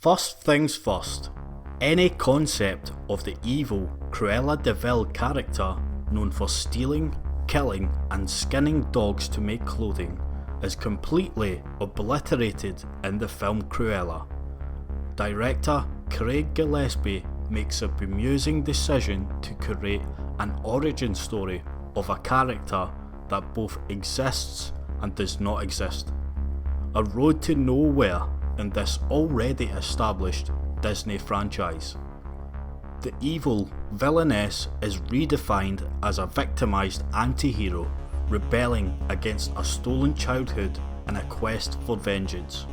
First things first, any concept of the evil Cruella Reviewed character known for stealing, killing and skinning dogs to make clothing is completely obliterated in the film Cruella. Director Craig Gillespie makes a bemusing decision to create an origin story of a character that both exists and does not exist. A road to nowhere in this already established Disney franchise. The evil villainess is redefined as a victimised anti-hero rebelling against a stolen childhood in a quest for vengeance.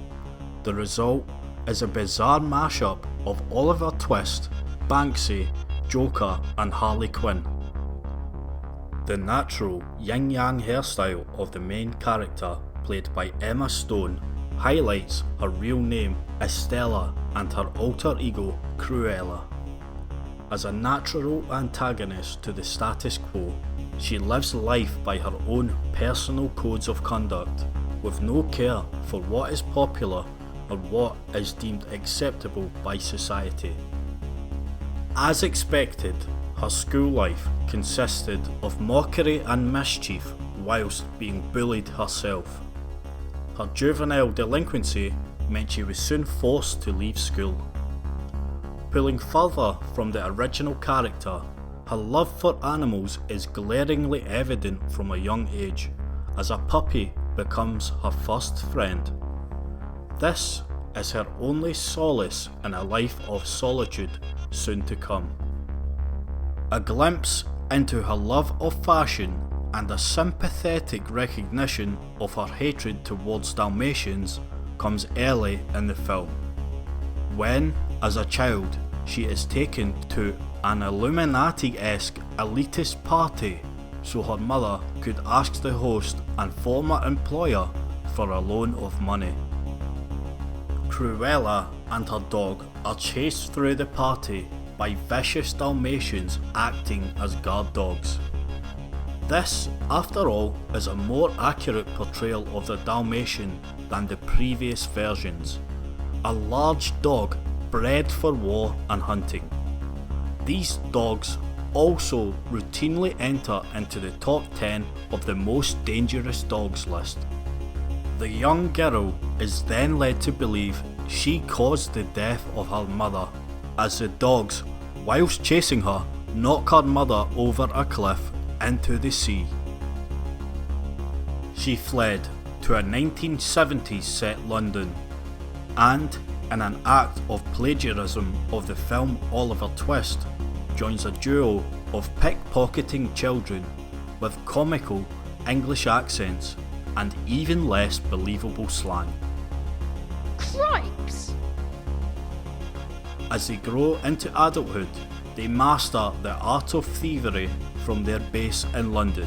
The result is a bizarre mashup of Oliver Twist, Banksy, Joker and Harley Quinn. The natural yin-yang hairstyle of the main character, played by Emma Stone, highlights her real name Estella and her alter ego Cruella. As a natural antagonist to the status quo, she lives life by her own personal codes of conduct, with no care for what is popular or what is deemed acceptable by society. As expected, her school life consisted of mockery and mischief whilst being bullied herself. Her juvenile delinquency meant she was soon forced to leave school. Pulling further from the original character, her love for animals is glaringly evident from a young age, as a puppy becomes her first friend. This is her only solace in a life of solitude soon to come. A glimpse into her love of fashion and a sympathetic recognition of her hatred towards Dalmatians comes early in the film, when, as a child, she is taken to an Illuminati-esque elitist party so her mother could ask the host and former employer for a loan of money. Cruella and her dog are chased through the party by vicious Dalmatians acting as guard dogs. This, after all, is a more accurate portrayal of the Dalmatian than the previous versions. A large dog bred for war and hunting. These dogs also routinely enter into the top 10 of the most dangerous dogs list. The young girl is then led to believe she caused the death of her mother, as the dogs, whilst chasing her, knock her mother over a cliff into the sea. She fled to a 1970s set London, and in an act of plagiarism of the film Oliver Twist, joins a duo of pickpocketing children with comical English accents and even less believable slang. Cripes! As they grow into adulthood, they master the art of thievery from their base in London,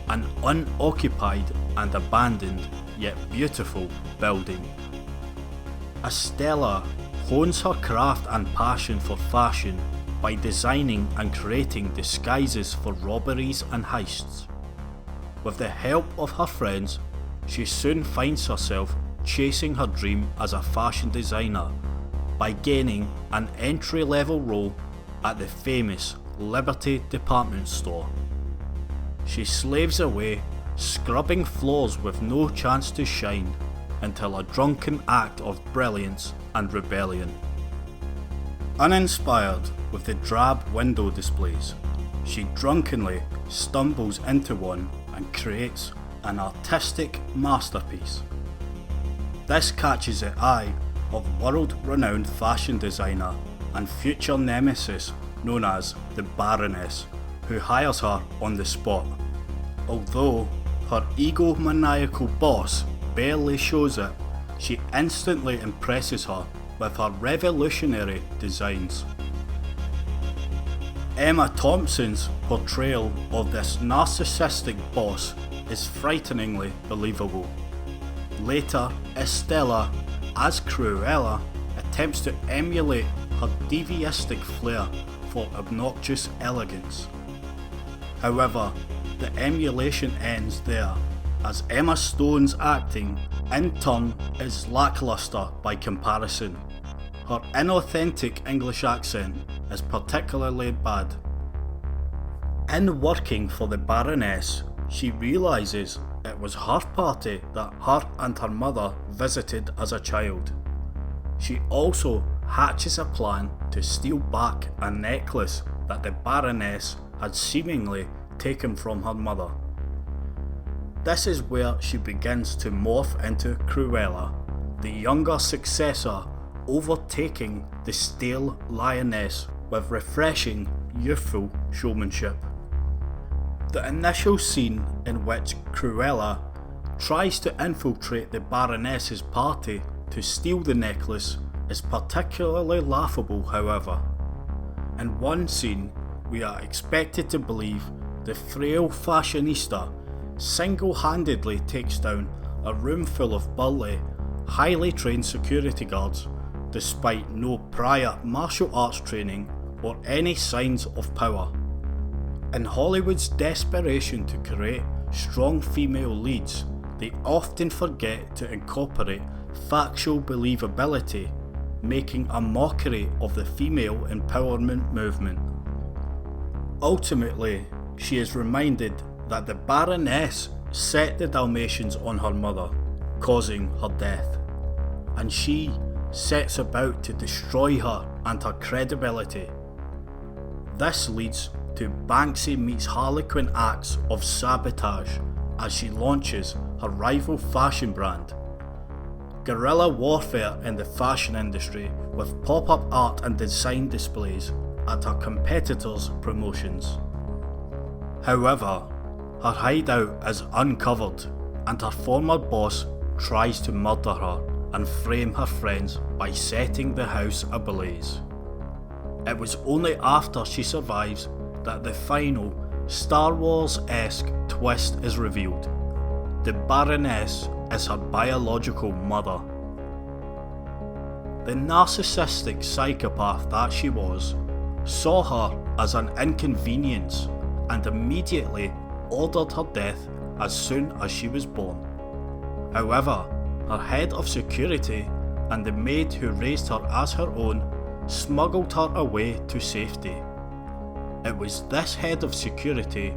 an unoccupied and abandoned yet beautiful building. Estella hones her craft and passion for fashion by designing and creating disguises for robberies and heists. With the help of her friends, she soon finds herself chasing her dream as a fashion designer by gaining an entry-level role at the famous Liberty department store. She slaves away, scrubbing floors with no chance to shine, until a drunken act of brilliance and rebellion. Uninspired with the drab window displays, she drunkenly stumbles into one and creates an artistic masterpiece. This catches the eye of world-renowned fashion designer and future nemesis known as the Baroness, who hires her on the spot. Although her egomaniacal boss barely shows it, she instantly impresses her with her revolutionary designs. Emma Thompson's portrayal of this narcissistic boss is frighteningly believable. Later, Estella, as Cruella, attempts to emulate her deviistic flair for obnoxious elegance. However, the emulation ends there, as Emma Stone's acting, in turn, is lacklustre by comparison. Her inauthentic English accent is particularly bad. In working for the Baroness, she realises it was her party that her and her mother visited as a child. She also hatches a plan to steal back a necklace that the Baroness had seemingly taken from her mother. This is where she begins to morph into Cruella, the younger successor, overtaking the stale lioness with refreshing, youthful showmanship. The initial scene in which Cruella tries to infiltrate the Baroness's party to steal the necklace is particularly laughable, however. In one scene, we are expected to believe the frail fashionista single-handedly takes down a room full of burly, highly trained security guards despite no prior martial arts training or any signs of power. In Hollywood's desperation to create strong female leads, they often forget to incorporate factual believability, making a mockery of the female empowerment movement. Ultimately, she is reminded that the Baroness set the Dalmatians on her mother, causing her death, and she sets about to destroy her and her credibility. This leads to Banksy meets Harlequin acts of sabotage as she launches her rival fashion brand. Guerrilla warfare in the fashion industry with pop-up art and design displays at her competitors' promotions. However, her hideout is uncovered and her former boss tries to murder her and frame her friends by setting the house ablaze. It was only after she survives that the final Star Wars-esque twist is revealed. The Baroness is her biological mother. The narcissistic psychopath that she was saw her as an inconvenience and immediately ordered her death as soon as she was born. However, her head of security and the maid who raised her as her own smuggled her away to safety. It was this head of security,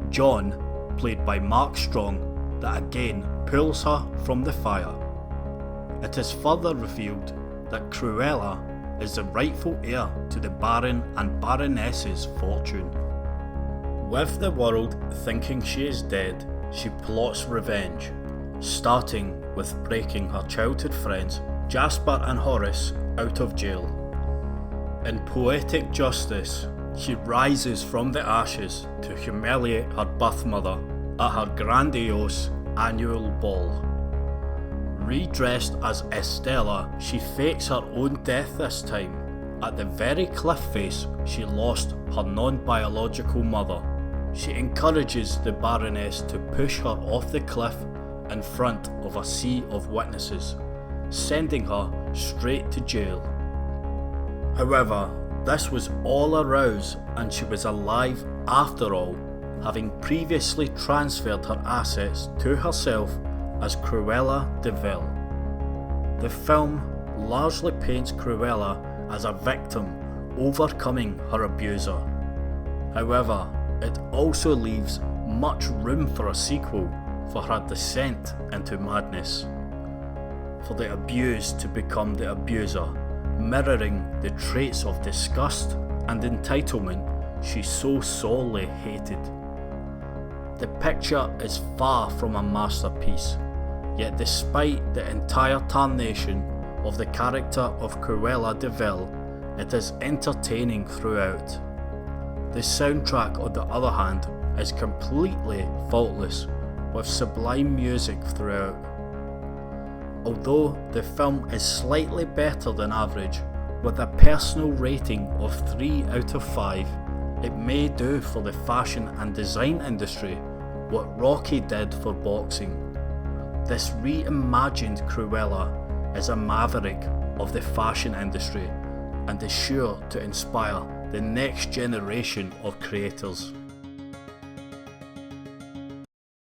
John, played by Mark Strong, that again pulls her from the fire. It is further revealed that Cruella is the rightful heir to the Baron and Baroness's fortune. With the world thinking she is dead, she plots revenge, starting with breaking her childhood friends Jasper and Horace out of jail. In poetic justice, she rises from the ashes to humiliate her birth mother at her grandiose annual ball. Redressed as Estella, she fakes her own death this time, at the very cliff face she lost her non-biological mother. She encourages the Baroness to push her off the cliff in front of a sea of witnesses, sending her straight to jail. However, this was all a ruse and she was alive after all, having previously transferred her assets to herself as Cruella de Vil. The film largely paints Cruella as a victim overcoming her abuser. However, it also leaves much room for a sequel for her descent into madness, for the abused to become the abuser, mirroring the traits of disgust and entitlement she so sorely hated. The picture is far from a masterpiece, yet despite the entire tarnation of the character of Cruella de Vil, it is entertaining throughout. The soundtrack, on the other hand, is completely faultless, with sublime music throughout. Although the film is slightly better than average, with a personal rating of 3 out of 5, it may do for the fashion and design industry what Rocky did for boxing. This reimagined Cruella is a maverick of the fashion industry and is sure to inspire the next generation of creators.